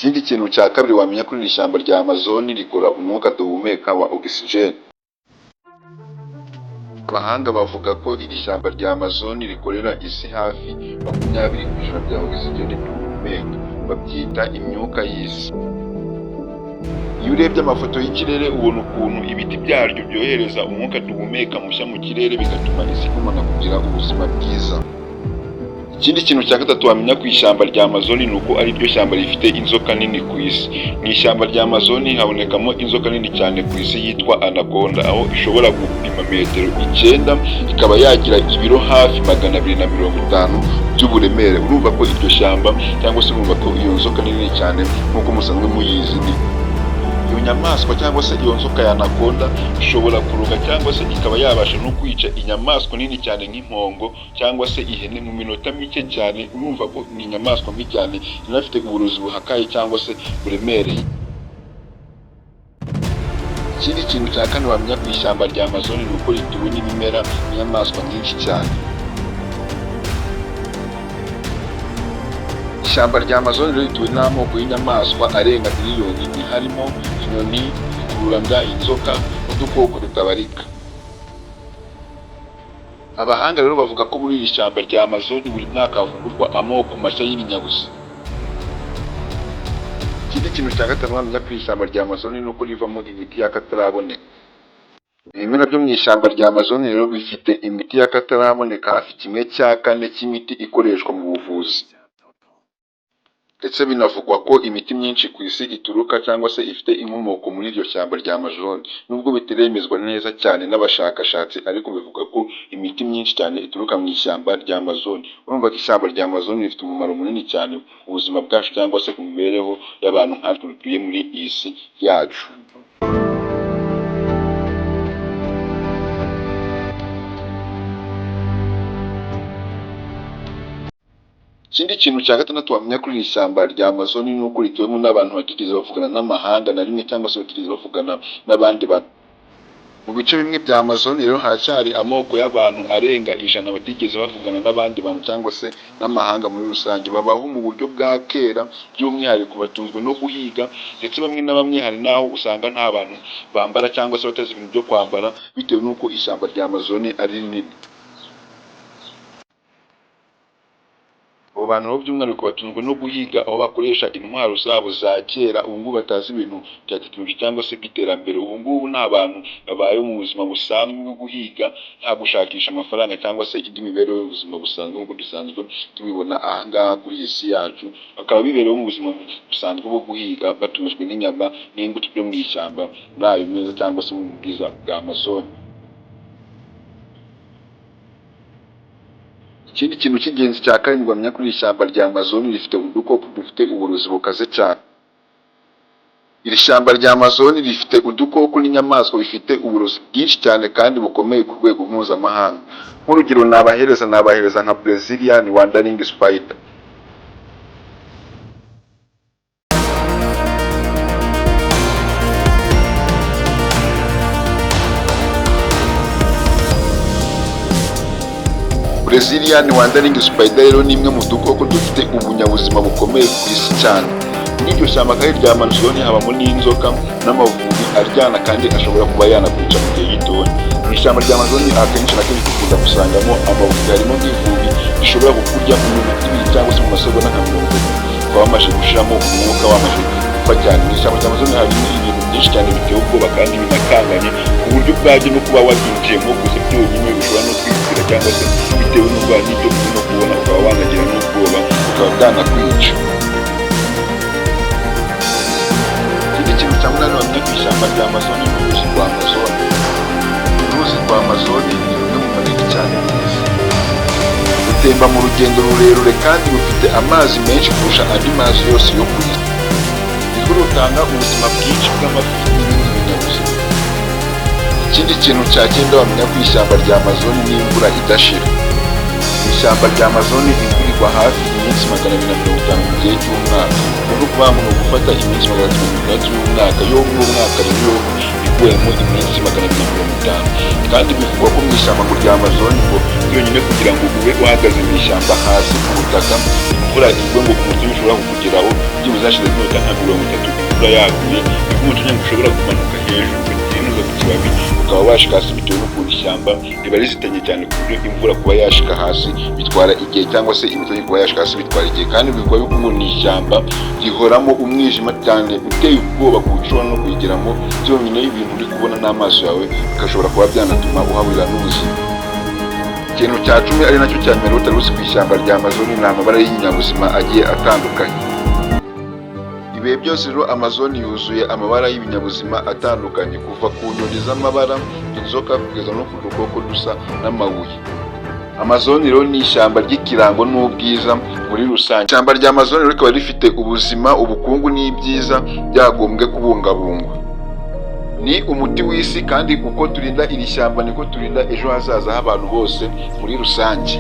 Ikindi kintu cya kabiri wamenya kuri iri shyamba rya Amazon, rikora umwuka duhumeka wa oxygen. Abahanga bavuga ko iri shyamba rya Amazon rikorera isi hafi 20% bya oxygen duhumeka, babyita imyuka y'isi. Iyo urebye amafoto y'ikirere ubona ukuntu ibiti byaryo byohereza umwuka duhumeka mushya mu kirere, bigatuma isi igumana kugira ubuzima bwiza. Ikindi kintu cya gatatu wamenya ku ishyamba rya Amazon ni uko ari ryo shyamba rifite inzoka nini ku isi. Mu ishyamba rya Amazon habonekamo inzoka nini cyane ku isi yitwa anaconda, aho ishobora gupima metero 9, ikaba yagira ibiro hafi 250 by'uburemere. Urumva ko iryo shyamba cyangwa se urumva ko iyo nzoka nini cyane nk'uko musanzwe muyizi. Iyo nyamaswa cyangwa se iyo nzoka ya anaconda ishobora kuruga cyangwa se ikaba yabasha no kwica inyamaswa nini cyane nk'impongo cyangwa se ihene mu minota mike cyane. Urumva ko ni inyamaswa mbi cyane, inafite uburozi buhakaye cyangwa se buremereye. Ikindi kintu cya kane wamenya ku ishyamba rya Amazon ni uko rituwe n'ibimera n'inyamaswa nyinshi cyane. Ishyamba rya Amazon rituwe n'amoko y'inyamaswa arenga miliyoni, harimo inyoni, ibikururanda, inzoka n'udukoko tutabarika. Abahanga rero bavuga ko muri iri shyamba rya Amazon buri mwaka havugurwa amoko mashya y'ibinyabuzima. Ikindi kintu cya gatanu wamenya ku ishyamba rya Amazon ni uko rivamo imiti y'akataraboneka. Ibimera byo mu ishyamba rya Amazon rero bifite imiti y'akataraboneka hafi 1/4 cy'imiti ikoreshwa mu buvuzi. Ndetse binavugwa ko imiti myinshi ku isi ituruka cyangwa se ifite inkomoko muri iryo shyamba rya Amazon. Nubwo bitaremezwa neza cyane n'abashakashatsi, ariko bivuga ko imiti myinshi cyane ituruka mu ishyamba rya Amazon. Urumva ko ishyamba rya Amazon rifite umumaro munini cyane ku buzima bwacu cyangwa se ku mibereho y'abantu nkatwe dutuye muri iyi si yacu. Ikindi kintu cya gatandatu wamenya kuri iri shyamba rya Amazon ni uko rituwemo n'abantu batigeze bavugana n'amahanga na rimwe, cyangwa se batigeze bavugana n'abandi bantu. Mu bice bimwe bya Amazon rero haracyari amoko y'abantu arenga 100 batigeze bavugana n'abandi bantu cyangwa se n'amahanga muri rusange. Babaho mu buryo bwa kera, by'umwihariko batunzwe no guhiga, ndetse bamwe na bamwe hari n'aho usanga nta bantu bambara cyangwa se batazi ibintu byo kwambara, bitewe n'uko ishyamba rya Amazon ari rinini. Abo bantu rero by'umwihariko batunzwe no guhiga, aho bakoresha intwaro zabo za kera. Ubu ngubu batazi ibintu bya tekinoloji cyangwa se by'iterambere. Ubu ngubu ni abantu babaye mu buzima busanzwe bwo guhiga, nta gushakisha amafaranga cyangwa se indi mibereho y'ubuzima busanzwe nk'uko dusanzwe tubibona aha ngaha kuri iyi si yacu. Bakaba bibereyeho mu buzima busanzwe bwo guhiga, batunzwe n'inyama n'imbuto byo mu ishyamba muri ayo meza cyangwa se mu bwiza bwa Amazon. Ikindi kintu cy'ingenzi cya karindwi wamenya kuri iri shyamba rya Amazon, rifite udukoko dufite uburozi bukaze cyane. Iri shyamba rya Amazon rifite udukoko n'inyamaswa bifite uburozi bwinshi cyane kandi bukomeye ku rwego mpuzamahanga. Nk'urugero nabahereza nka Brazilian wandering spider. Brazilian wandering spider rero ni imwe mu dukoko dufite ubunyabuzima bukomeye ku isi cyane. Muri iryo shyamba kandi rya Amazon habamo n'inzoka n'amavubi aryana kandi ashobora kuba yanakwica mu gihe gitoya. Mu ishyamba rya Amazon akenshi na kenshi dukunda gusangamo amavubi, harimo nk'ivubi rishobora kukurya mu minota 2 cyangwa se mu masegonda nka 30, ukaba wamaze gushiramo umwuka, wamaze gupfa cyane. Mu ishyamba rya Amazon harimo ibintu byinshi cyane biteye ubwoba kandi binakanganye, ku buryo ubwabyo no kuba wabyinjiyemo gusa byonyine ushobora no kwipfira, cyangwa se bitewe n'ubwoba n'ibyo urimo kubona ukaba wanagira n'ubwoba, ukaba bwanakwica. Ikindi kintu cya munani wamenya ku ishyamba rya Amazon ni uruzi rwa Amazon. Uruzi rwa Amazon ni rumwe mu manini cyane ku isi. Rutemba mu rugendo rurerure kandi rufite amazi menshi kurusha andi mazi yose yo ku isi. Nirwo rutanga ubuzima bwinshi bw'amafi n'ibindi binyabuzima. Ikindi kintu cya cyenda wamenya ku ishyamba rya Amazon ni imvura idashira. Mu ishyamba rya Amazon imvura igwa hafi iminsi 250 mu gihe cy'umwaka. Ni ukuvuga ngo gufata iminsi 250 y'umwaka yo mu mwaka rero uguyemo iminsi 250. Kandi bivugwa ko mu ishyamba rya Amazon ngo byonyine kugira ngo ube uhagaze mu ishyamba hasi ku butaka, imvura igwe ngo ku mutima ushobora kukugeraho byibuze hashize iminota nka 30 imvura yaguye, umutima ushobora kumanuka hejuru ukinuza ku kibabi ukaba washika hasi, bitewe n'ukuntu ishyamba riba rizitanye cyane ku buryo imvura kuba yashika hasi bitwara igihe, cyangwa se imisozi kuba yashika hasi bitwara igihe. Kandi bivugwa yuko ngo ni ishyamba rihoramo umwijima cyane uteye ubwoba ku buryo ushobora no kuyigeramo byonyine ibintu uri kubona n'amaso yawe bigashobora kuba byanatuma uhaburira n'ubuzima. Ikintu cya 10 ari nacyo cya mbere utari uzi ku ishyamba rya Amazon ni amabara y'ibinyabuzima agiye atandukanye. Ibihe byose rero Amazon yuzuye amabara y'ibinyabuzima atandukanye, kuva ku nyoni z'amabara, inzoka, kugeza no ku dukoko dusa n'amabuye. Amazon rero ni ishyamba ry'ikirango n'ubwiza muri rusange. Ishyamba rya Amazon rero rikaba rifite ubuzima, ubukungu n'ibyiza byagombwe kubungabungwa. Ni umuti w'isi, kandi uko turinda iri shyamba niko turinda ejo hazaza h'abantu bose muri rusange.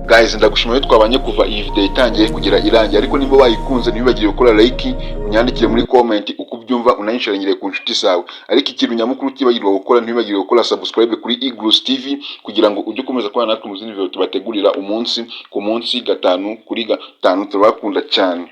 Guys, ndagushimiye twabanye kuva iyi video itangiye kugera irangiye, ariko nimba wayikunze ntibibagire gukora like, unyandikire muri comment uko ubyumva, unayinshirangire ku nshuti zawe. Ariko ikintu nyamukuru utibagirwa gukora, ntibibagire gukora subscribe kuri Eagles TV kugira ngo ujye ukomeza kubana natwe mu zindi video tubategurira umunsi ku munsi, 5 kuri 5. Turabakunda cyane.